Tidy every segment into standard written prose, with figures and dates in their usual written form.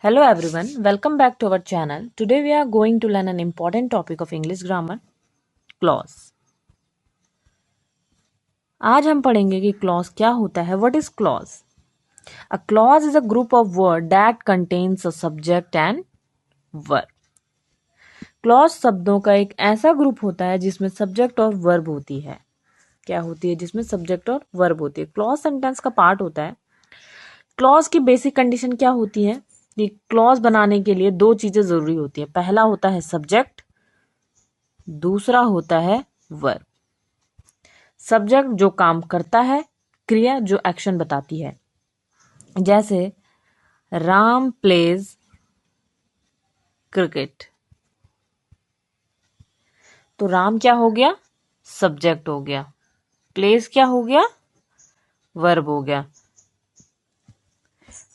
Hello everyone, welcome back to our channel. Today we are going to learn an important topic of English grammar, clause. आज हम पढ़ेंगे कि clause क्या होता है. What is clause? A clause is a group of words that contains a subject and verb. Clause शब्दों का एक ऐसा ग्रुप होता है जिसमें सब्जेक्ट और वर्ब होती है. क्या होती है? जिसमें सब्जेक्ट और वर्ब होती है. क्लॉज सेंटेंस का पार्ट होता है. क्लॉज की बेसिक कंडीशन क्या होती है कि क्लॉज बनाने के लिए दो चीजें जरूरी होती है. पहला होता है सब्जेक्ट, दूसरा होता है वर्ब. सब्जेक्ट जो काम करता है, क्रिया जो एक्शन बताती है. जैसे राम प्लेज क्रिकेट, तो राम क्या हो गया? सब्जेक्ट हो गया. प्लेज क्या हो गया? वर्ब हो गया.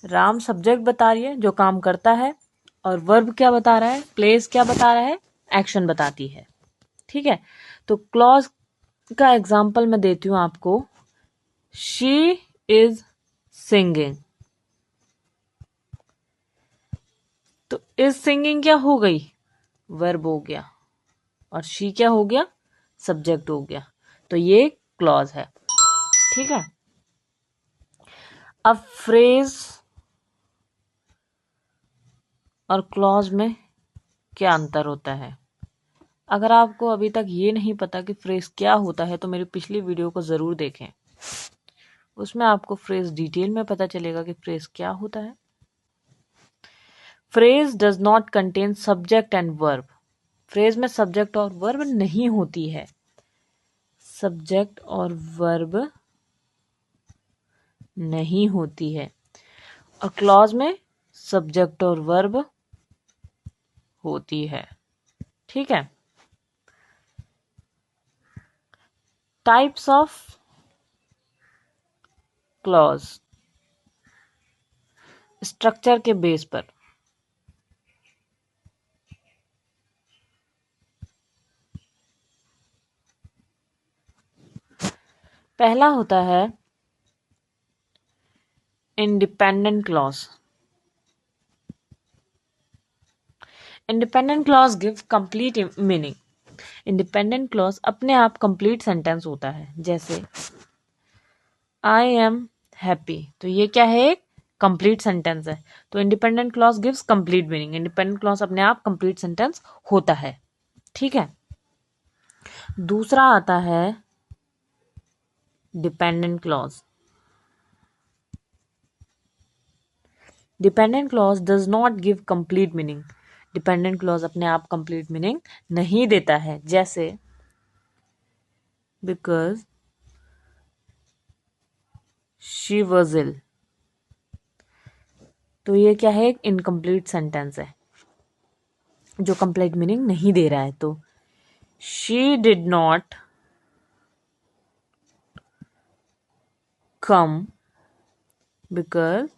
राम सब्जेक्ट बता रही है जो काम करता है, और वर्ब क्या बता रहा है? प्लेस क्या बता रहा है? एक्शन बताती है. ठीक है. तो क्लॉज का एग्जाम्पल मैं देती हूं आपको. शी इज सिंगिंग, तो इज सिंगिंग क्या हो गई? वर्ब हो गया. और शी क्या हो गया? सब्जेक्ट हो गया. तो ये क्लॉज है. ठीक है. अब फ्रेज और क्लॉज में क्या अंतर होता है? अगर आपको अभी तक ये नहीं पता कि फ्रेज क्या होता है तो मेरी पिछली वीडियो को जरूर देखें. उसमें आपको फ्रेज डिटेल में पता चलेगा कि फ्रेज क्या होता है. Phrase does not contain subject and verb. Phrase में सब्जेक्ट और वर्ब नहीं होती है. सब्जेक्ट और वर्ब नहीं होती है. और क्लॉज में सब्जेक्ट और वर्ब होती है. ठीक है. टाइप्स ऑफ क्लॉज स्ट्रक्चर के बेस पर. पहला होता है independent clause. Independent clause give complete meaning. Independent clause अपने आप कंप्लीट सेंटेंस होता है. जैसे आई एम हैप्पी, तो ये क्या है? एक कंप्लीट सेंटेंस है. तो independent clause gives complete meaning. Independent clause अपने आप कंप्लीट सेंटेंस होता है. ठीक है. दूसरा आता है dependent clause. Dependent clause does not give complete meaning. Dependent clause अपने आप कंप्लीट मीनिंग नहीं देता है. जैसे बिकॉज शी वॉज इल, तो ये क्या है? एक इनकम्प्लीट सेंटेंस है जो कंप्लीट मीनिंग नहीं दे रहा है. तो she did not come because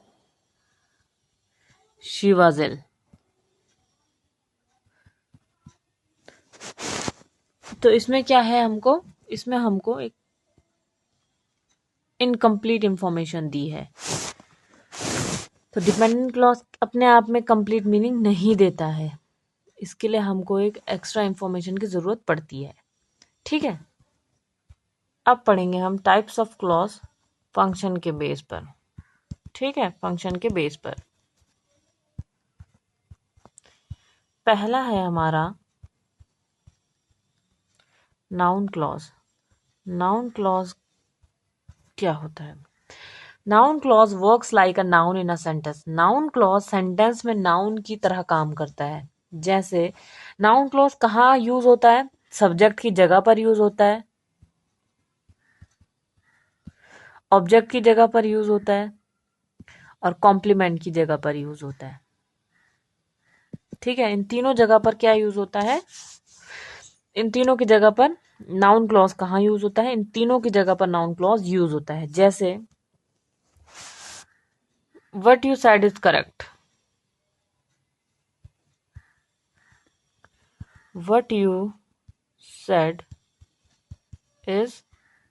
she was ill. तो इसमें क्या है? इसमें हमको एक इनकम्प्लीट इंफॉर्मेशन दी है. तो डिपेंडेंट क्लॉज अपने आप में कंप्लीट मीनिंग नहीं देता है. इसके लिए हमको एक एक्स्ट्रा इंफॉर्मेशन की जरूरत पड़ती है. ठीक है. अब पढ़ेंगे हम टाइप्स ऑफ क्लॉज फंक्शन के बेस पर. ठीक है. फंक्शन के बेस पर पहला है हमारा नाउन क्लॉज. नाउन क्लॉज क्या होता है? Noun clause works like a noun in a sentence. Noun clause sentence में नाउन की तरह काम करता है. जैसे नाउन क्लॉज कहाँ यूज होता है? सब्जेक्ट की जगह पर यूज होता है, ऑब्जेक्ट की जगह पर यूज होता है, और कॉम्प्लीमेंट की जगह पर यूज होता है. ठीक है. इन तीनों जगह पर क्या यूज होता है? इन तीनों की जगह पर नाउन क्लॉज कहाँ यूज होता है? इन तीनों की जगह पर नाउन क्लॉज यूज होता है. जैसे what you said is correct. What you said is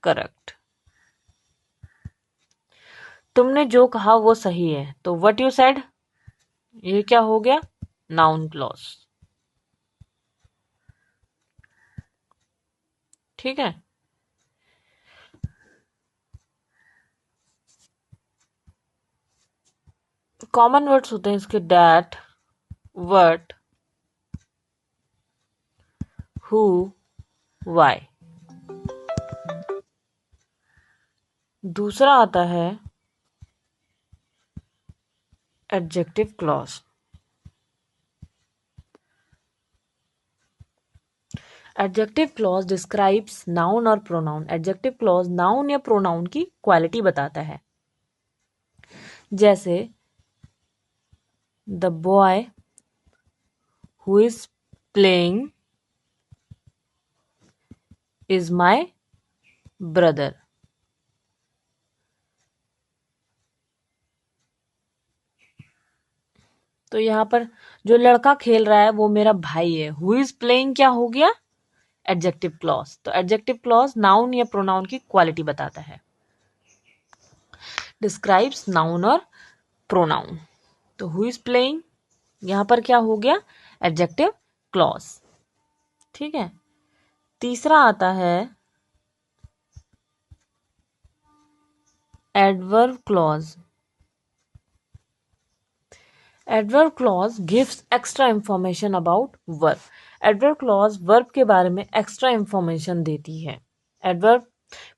correct. तुमने जो कहा वो सही है. तो व्हाट यू सेड ये क्या हो गया? Noun clause. ठीक है। कॉमन वर्ड्स होते हैं इसके दैट, व्हाट, हु, व्हाई। दूसरा आता है adjective clause. Adjective clause describes noun और प्रोनाउन। एडजेक्टिव क्लॉज नाउन या प्रोनाउन की क्वालिटी बताता है। जैसे the boy who is playing is my brother. तो यहां पर जो लड़का खेल रहा है वो मेरा भाई है। हु इज प्लेइंग क्या हो गया? Adjective clause. तो एडजेक्टिव क्लॉज नाउन या प्रोनाउन की क्वालिटी बताता है, डिस्क्राइब्स नाउन और प्रोनाउन। तो हु इज प्लेइंग यहां पर क्या हो गया? Adjective clause. ठीक है। तीसरा आता है adverb clause. Adverb clause gives extra information about verb. Adverb clause verb के बारे में एक्स्ट्रा इंफॉर्मेशन देती है। एडवर्ब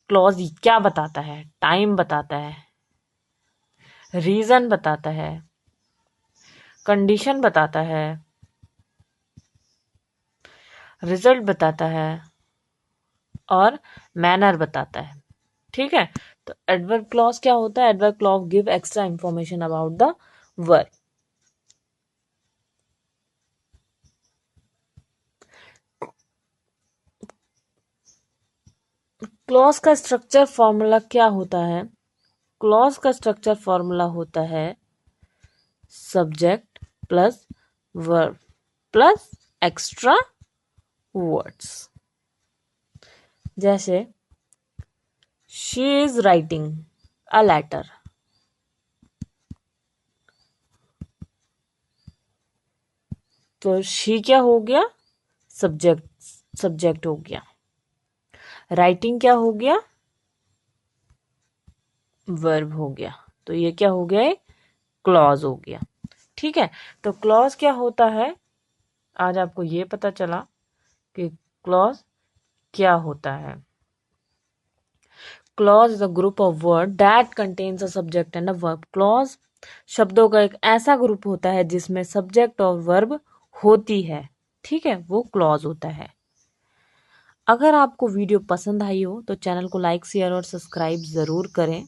क्लॉज क्या बताता है? टाइम बताता है, रीजन बताता है, कंडीशन बताता है, रिजल्ट बताता है और मैनर बताता है। ठीक है। तो एडवर्ब क्लॉज क्या होता है? Adverb clause give extra information about the verb. Clause का स्ट्रक्चर फॉर्मूला क्या होता है? क्लॉज का स्ट्रक्चर फॉर्मूला होता है subject plus verb plus extra words. जैसे she is writing a letter. तो शी क्या हो गया? सब्जेक्ट, सब्जेक्ट हो गया। राइटिंग क्या हो गया? वर्ब हो गया। तो ये क्या हो गया? क्लॉज हो गया। ठीक है। तो क्लॉज क्या होता है? आज आपको ये पता चला कि क्लॉज क्या होता है। Clause is a group of word that contains a subject and a verb. Clause शब्दों का एक ऐसा ग्रुप होता है जिसमें सब्जेक्ट और वर्ब होती है। ठीक है, वो क्लॉज होता है। अगर आपको वीडियो पसंद आई हो तो चैनल को लाइक, शेयर और सब्सक्राइब जरूर करें।